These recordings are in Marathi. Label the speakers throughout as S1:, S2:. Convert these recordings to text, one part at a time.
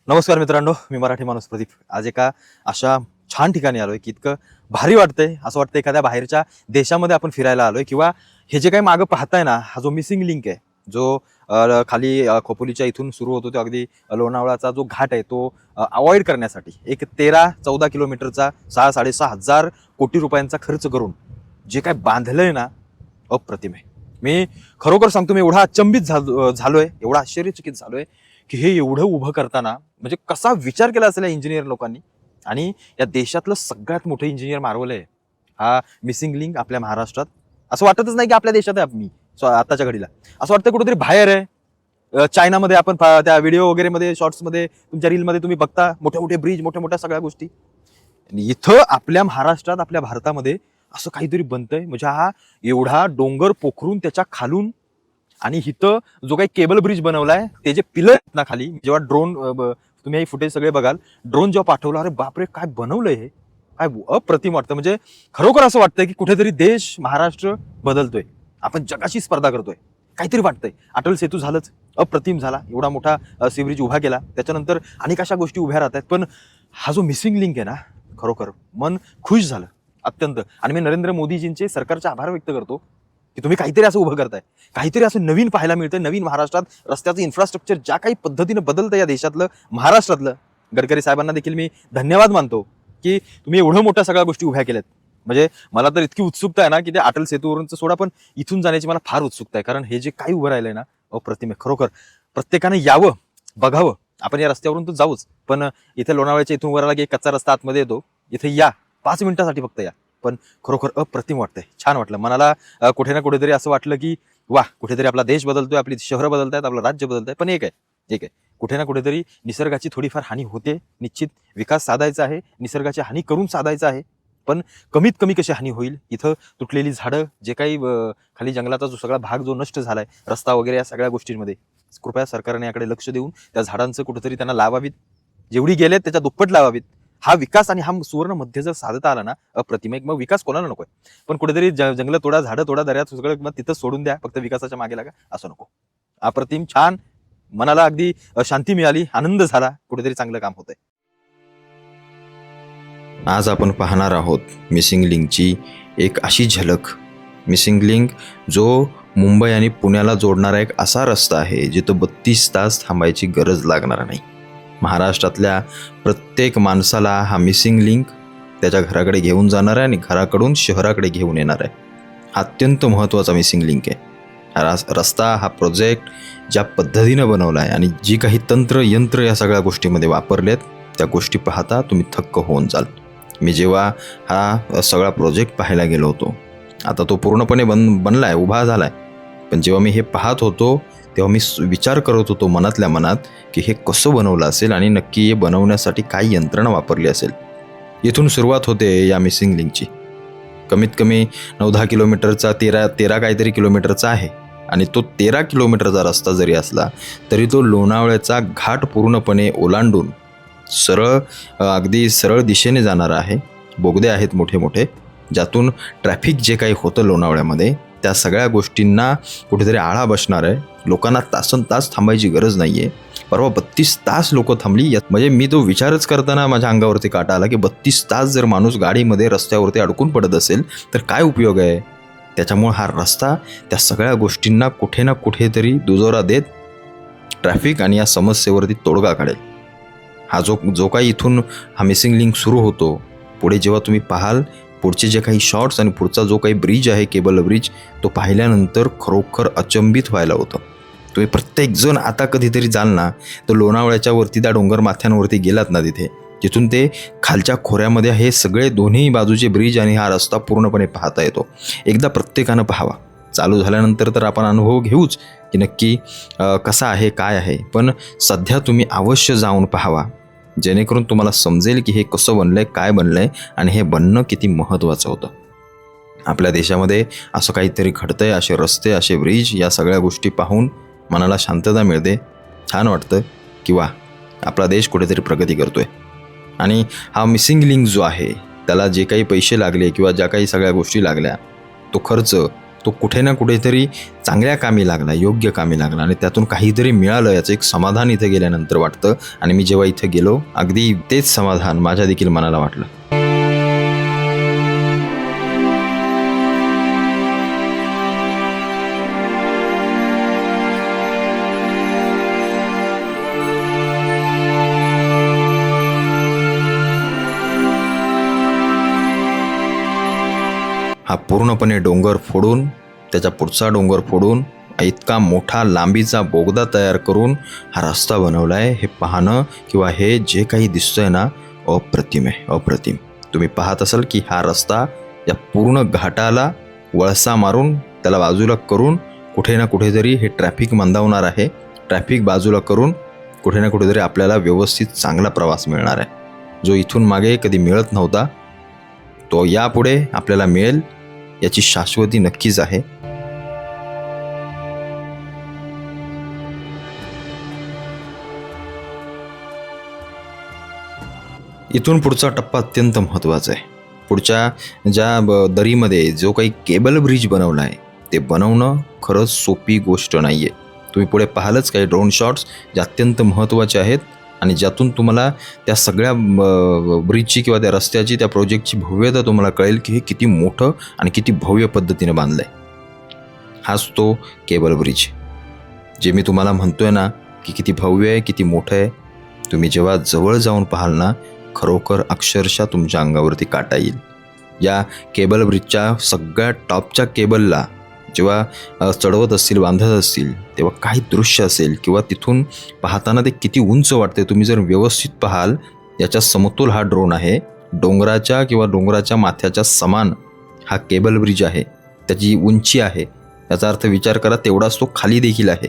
S1: नमस्कार मित्रांनो, मी मराठी माणूस प्रदीप. आज एका अशा छान ठिकाणी आलोय की इतकं भारी वाटतंय, असं वाटतं एखाद्या बाहेरच्या देशामध्ये आपण फिरायला आलोय. किंवा हे जे काही मागं पाहताय ना, हा जो मिसिंग लिंक आहे, जो खाली खोपोलीच्या इथून सुरू होतो तो अगदी लोणावळाचा जो घाट आहे तो अवॉइड करण्यासाठी एक 13-14 किलोमीटरचा 6,500 कोटी रुपयांचा खर्च करून जे काय बांधलंय ना, अप्रतिम आहे. मी खरोखर सांगतो, मी एवढा अचंबित झालोय, एवढा आश्चर्यचकित झालोय की हे एवढं उभं करताना म्हणजे कसा विचार केला असेल या इंजिनियर लोकांनी. आणि या देशातलं सगळ्यात मोठं इंजिनियर मार्वल आहे हा मिसिंग लिंक आपल्या महाराष्ट्रात. असं वाटतच नाही की आपल्या देशात आहे. मी आताच्या घडीला असं वाटतं कुठेतरी बाहेर आहे. चायनामध्ये आपण त्या व्हिडिओ वगैरे मध्ये, शॉर्ट्स मध्ये, तुमच्या रील मध्ये तुम्ही बघता मोठे मोठे ब्रिज, मोठ्या मोठ्या सगळ्या गोष्टी. इथं आपल्या महाराष्ट्रात, आपल्या भारतामध्ये असं काहीतरी बनतंय. म्हणजे हा एवढा डोंगर पोखरून त्याच्या खालून, आणि इथं जो काही केबल ब्रिज बनवलाय, ते जे पिलर आहेत ना खाली, जेव्हा ड्रोन, तुम्ही हे फुटेज सगळे बघाल, ड्रोन जेव्हा पाठवला, अरे बापरे काय बनवलंय हे, काय अप्रतिम वाटतं. म्हणजे खरोखर असं वाटतंय की कुठेतरी देश, महाराष्ट्र बदलतोय, आपण जगाशी स्पर्धा करतोय, काहीतरी वाटतंय. अटल सेतू झालंच, अप्रतिम झाला, एवढा मोठा सी ब्रिज उभा केला, त्याच्यानंतर अनेक अशा गोष्टी उभ्या राहतात. पण हा जो मिसिंग लिंक आहे ना, खरोखर मन खुश झालं अत्यंत. आणि मी नरेंद्र मोदीजींचे, सरकारचे आभार व्यक्त करतो की तुम्ही काहीतरी असं उभं करताय, काहीतरी असं नवीन पाहायला मिळतंय. नवीन महाराष्ट्रात रस्त्याचं इन्फ्रास्ट्रक्चर ज्या काही पद्धतीनं बदलतं या देशातलं, महाराष्ट्रातलं, गडकरी साहेबांना देखील मी धन्यवाद मानतो की तुम्ही एवढं मोठ्या सगळ्या गोष्टी उभ्या केल्यात. म्हणजे मला तर इतकी उत्सुकता आहे ना की ते अटल सेतूवरूनच सोडा, पण इथून जाण्याची मला फार उत्सुकता आहे. कारण हे जे काही उभं राहिलंय ना, अप्रतिम आहे खरोखर. प्रत्येकाने यावं, बघावं. आपण या रस्त्यावरून तर जाऊच, पण इथे लोणावळ्याच्या इथून वर आला की एक कच्चा रस्ता आतमध्ये येतो, इथे या, 5 मिनिटासाठी फक्त या. पण खरोखर अप्रतिम वाटतंय, छान वाटलं मनाला. कुठे ना कुठेतरी असं वाटलं की वा, कुठेतरी आपला देश बदलतोय, आपली शहरं बदलतायत, आपलं राज्य बदलतंय. पण एक आहे, कुठे ना कुठेतरी निसर्गाची थोडीफार हानी होते. निश्चित विकास साधायचा आहे, निसर्गाची हानी करून साधायचा आहे, पण कमीत कमी कशी हानी होईल. इथं तुटलेली झाडं, जे काही खाली जंगलाचा जो सगळा भाग जो नष्ट झालाय, रस्ता वगैरे, या सगळ्या गोष्टींमध्ये कृपया सरकारने याकडे लक्ष देऊन त्या झाडांचं कुठेतरी त्यांना लावावीत, जेवढी गेलेत त्याच्या दुप्पट लावावीत. हा विकास आणि हा सुवर्ण मध्य जर साधता आला ना, अप्रतिम. मग विकास कोणाला नकोय, पण कुठेतरी जंगल तोडा, झाडं तोडा, दर्यात सगळं मग तिथं सोडून द्या, फक्त विकासाच्या मागे लागा, असं नको. अप्रतिम, छान, मनाला अगदी शांती मिळाली, आनंद झाला, कुठेतरी चांगलं काम होतंय.
S2: आज आपण पाहणार आहोत मिसिंग लिंकची एक अशी झलक. मिसिंग लिंक जो मुंबई आणि पुण्याला जोडणारा एक असा रस्ता आहे जिथं 32 तास थांबायची गरज लागणार नाही. महाराष्ट्रातल्या प्रत्येक माणसाला हा मिसिंग लिंक त्याच्या घराकडे घेऊन जाणार आहे आणि घराकडून शहराकडे घेऊन येणार आहे. हा अत्यंत महत्त्वाचा मिसिंग लिंक आहे. हा रस्ता, हा प्रोजेक्ट ज्या पद्धतीनं बनवला आहे आणि जी काही तंत्र यंत्र या सगळ्या गोष्टीमध्ये वापरलेत, त्या गोष्टी पाहता तुम्ही थक्क होऊन जाल. मी जेव्हा हा सगळा प्रोजेक्ट पाहायला गेलो होतो, आता तो पूर्णपणे बनला आहे, उभा झाला आहे, पण जेव्हा मी हे पाहत होतो तेव्हा मी विचार करत होतो मनातल्या मनात की हे कसं बनवलं असेल आणि नक्की हे बनवण्यासाठी काय यंत्रणा वापरली असेल. इथून सुरुवात होते या मिसिंग लिंकची. कमीत कमी 9-10 किलोमीटरचा, 13 काहीतरी किलोमीटरचा आहे. आणि तो 13 किलोमीटरचा रस्ता जरी असला तरी तो लोणावळ्याचा घाट पूर्णपणे ओलांडून अगदी सरळ दिशेने जाणारा आहे. बोगदे आहेत मोठे मोठे, ज्यातून ट्रॅफिक जे काही होतं लोणावळ्यामध्ये, त्या सगळ्या गोष्टींना कुठेतरी आळा बसणार आहे. लोकांना तासनतास थांबायची गरज नाही आहे. परवा 32 तास लोक थांबली. म्हणजे मी तो विचारच करताना माझ्या अंगावरती काटा आला की 32 तास जर माणूस गाडीमध्ये रस्त्यावरती अडकून पडत असेल तर काय उपयोग आहे. त्याच्यामुळे हा रस्ता त्या सगळ्या गोष्टींना कुठे ना कुठेतरी दुजोरा देत ट्रॅफिक आणि या समस्येवरती तोडगा काढेल. हा जो काही इथून हा मिसिंग लिंक सुरू होतो, पुढे जेव्हा तुम्ही पाहाल पुढचे जे काही शॉर्ट्स आणि पुढचा जो काही ब्रिज आहे, केबल ब्रिज, तो पाहिल्यानंतर खरोखर अचंबित व्हायला होतं. तुम्ही प्रत्येकजण आता कधीतरी जाल ना, तर लोणावळ्याच्या वरती त्या डोंगर माथ्यांवरती गेलात ना, तिथून ते खालच्या खोऱ्यामध्ये हे सगळे दोन्ही बाजूचे ब्रिज आणि हा रस्ता पूर्णपणे पाहता येतो. एकदा प्रत्येकानं पाहावा. चालू झाल्यानंतर तर आपण अनुभव घेऊच की नक्की कसा आहे, काय आहे, पण सध्या तुम्ही अवश्य जाऊन पाहावा, जेणेकरून तुम्हाला समजेल की हे कसं बनलंय, काय बनलंय आणि हे बनणं किती महत्त्वाचं होतं. आपल्या देशामध्ये असं काहीतरी घडतंय, असे रस्ते, असे ब्रिज, या सगळ्या गोष्टी पाहून मनाला शांतता मिळते, छान वाटतं की वा, आपला देश कुठेतरी प्रगती करतोय. आणि हा मिसिंग लिंक जो आहे, त्याला जे काही पैसे लागले किंवा ज्या काही सगळ्या गोष्टी लागल्या, तो खर्च, तो कुठे ना कुठेतरी चांगल्या कामी लागला, योग्य कामी लागला आणि त्यातून काहीतरी मिळालं याचं एक समाधान इथं गेल्यानंतर वाटतं. आणि मी जेव्हा इथं गेलो अगदी तेच समाधान माझ्या देखील मनाला वाटलं. हा पूर्णपणे डोंगर फोडून त्याच्या पुढचा डोंगर फोडून इतका मोठा लांबीचा बोगदा तयार करून हा रस्ता बनवला आहे. हे पाहणं किंवा हे जे काही दिसतंय ना, अप्रतिम आहे, अप्रतिम. तुम्ही पाहत असाल की हा रस्ता या पूर्ण घाटाला वळसा मारून त्याला बाजूला करून कुठे ना कुठेतरी हे ट्रॅफिक मंदावणार आहे. ट्रॅफिक बाजूला करून कुठे ना कुठेतरी आपल्याला व्यवस्थित चांगला प्रवास मिळणार आहे, जो इथून मागे कधी मिळत नव्हता. तो यापुढे आपल्याला मिळेल याची शाश्वती नक्कीच आहे. इथून पुढचा टप्पा अत्यंत महत्त्वाचा आहे. पुढच्या ज्या दरीमध्ये जो काही केबल ब्रिज बनवला आहे ते बनवणं खरंच सोपी गोष्ट नाही आहे. तुम्ही पुढे पाहालच काही ड्रोन शॉट्स जे अत्यंत महत्त्वाचे आहेत आणि ज्यातून तुम्हाला त्या सगळ्या ब्रिजची किंवा त्या रस्त्याची, त्या प्रोजेक्टची भव्यता तुम्हाला कळेल की हे किती मोठं आणि किती भव्य पद्धतीने बांधलं आहे. हाच तो केबल ब्रिज जे मी तुम्हाला म्हणतोय ना की किती भव्य आहे, किती मोठं आहे. तुम्ही जेव्हा जवळ जाऊन पाहाल ना, खरोखर अक्षरशः तुमच्या अंगावरती काटा येईल. या केबल ब्रिजच्या सगळ्या टॉपच्या केबलला जेव्हा चढवत असतील, बांधत असतील, तेव्हा काही दृश्य असेल किंवा तिथून पाहताना ते किती उंच वाटते. तुम्ही जर व्यवस्थित पाहाल, याच्या समतोल हा ड्रोन आहे. डोंगराच्या किंवा डोंगराच्या माथ्याच्या समान हा केबल ब्रिज आहे. त्याची उंची आहे, याचा अर्थ विचार करा तेवढाच तो खाली देखील आहे.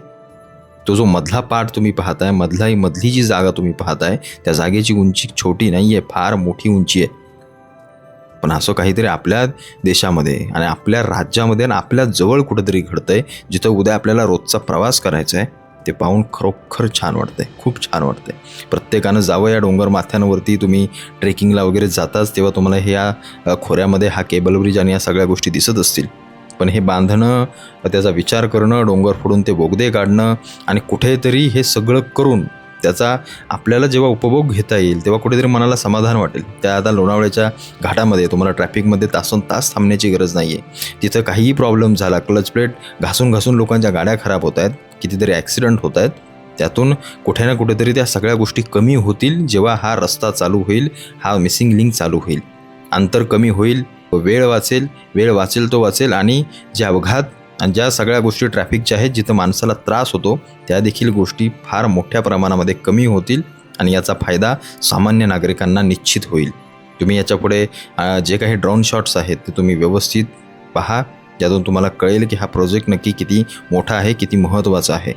S2: तो जो मधला पार्ट तुम्ही पाहताय, मधली जी जागा तुम्ही पाहताय, त्या जागेची उंची छोटी नाही आहे, फार मोठी उंची आहे. पण असं काहीतरी आपल्या देशामध्ये आणि आपल्या राज्यामध्ये आणि आपल्या जवळ कुठेतरी घडतंय, जिथं उद्या आपल्याला रोजचा प्रवास करायचा आहे. ते पाहून खरोखर छान वाटतंय, खूप छान वाटतंय. प्रत्येकानं जावं या डोंगर माथ्यांवरती. तुम्ही ट्रेकिंगला वगैरे जाताच तेव्हा तुम्हाला ह्या खोऱ्यामध्ये हा केबल ब्रिज आणि या सगळ्या गोष्टी दिसत असतील. पण हे बांधणं, त्याचा विचार करणं, डोंगर फोडून ते बोगदे काढणं आणि कुठेतरी हे सगळं करून त्याचा आपल्याला जेव्हा उपभोग घेता येईल तेव्हा कुठेतरी मनाला समाधान वाटेल. त्या आता लोणावळ्याच्या घाटामध्ये तुम्हाला ट्रॅफिकमध्ये तासोनतास थांबण्याची गरज नाही आहे. तिथं काहीही प्रॉब्लेम झाला, क्लच प्लेट घासून घासून लोकांच्या गाड्या खराब होत आहेत, कितीतरी ॲक्सिडेंट होत आहेत. त्यातून कुठे ना कुठेतरी त्या सगळ्या गोष्टी कमी होतील जेव्हा हा रस्ता चालू होईल, हा मिसिंग लिंक चालू होईल. अंतर कमी होईल, वेळ वाचेल तो वाचेल आणि जे अपघात आणि ज्या सगळ्या गोष्टी ट्रॅफिकच्या आहेत जिथं माणसाला त्रास होतो त्या देखील गोष्टी फार मोठ्या प्रमाणामध्ये कमी होतील आणि याचा फायदा सामान्य नागरिकांना निश्चित होईल. तुम्ही याच्यापुढे जे काही ड्रोन शॉट्स आहेत ते तुम्ही व्यवस्थित पहा, ज्यातून तुम्हाला कळेल की हा प्रोजेक्ट नक्की किती मोठा आहे, किती महत्त्वाचा आहे.